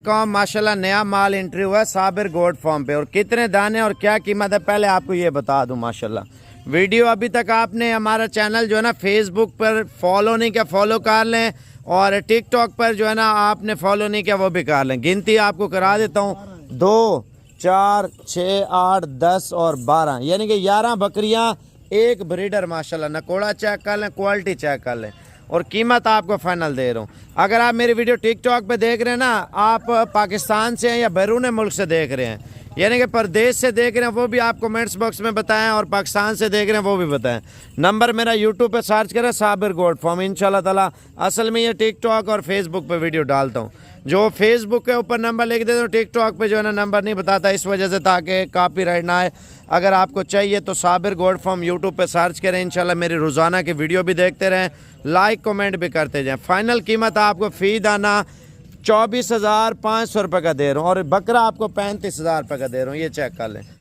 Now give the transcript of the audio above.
कौम माशाल्लाह नया माल एंट्री हुआ है साबिर गोट फार्म पे। और कितने दाने और क्या कीमत है पहले आपको ये बता दूं। माशाल्लाह वीडियो अभी तक आपने हमारा चैनल जो है ना फेसबुक पर फॉलो नहीं किया, फॉलो कर लें। और टिकटॉक पर जो है ना आपने फॉलो नहीं किया, वो भी कर लें। गिनती आपको करा देता हूँ 2 4 6 8 10 और 12, यानी कि 11 बकरियाँ एक ब्रीडर। माशाल्लाह नकोड़ा चेक कर लें, क्वालिटी चेक कर लें। और कीमत आपको फाइनल दे रहा हूँ। अगर आप मेरी वीडियो टिकटॉक पे देख रहे हैं ना, आप पाकिस्तान से हैं या बैरून मुल्क से देख रहे हैं, यानी कि प्रदेश से देख रहे हैं, वो भी आप कमेंट्स बॉक्स में बताएं। और पाकिस्तान से देख रहे हैं वो भी बताएं। नंबर मेरा यूट्यूब पे सर्च करें साबिर गोट फार्म। इंशाल्लाह ताला असल में ये टिकटॉक और फेसबुक पे वीडियो डालता हूँ। जो फेसबुक के ऊपर नंबर लिख देता हूँ, टिकटॉक पे जो है ना नंबर नहीं बताता, इस वजह से ताकि कॉपीराइट ना आए। अगर आपको चाहिए तो साबिर गोट फार्म यूट्यूब पे सर्च करें। इंशाल्लाह मेरी रोज़ाना की वीडियो भी देखते रहें, लाइक कमेंट भी करते जाएं। फाइनल कीमत आपको फ़ी दाना 24,500 रुपये का दे रहा हूँ और बकरा आपको 35,000 रुपये का दे रहा हूँ। ये चेक कर लें।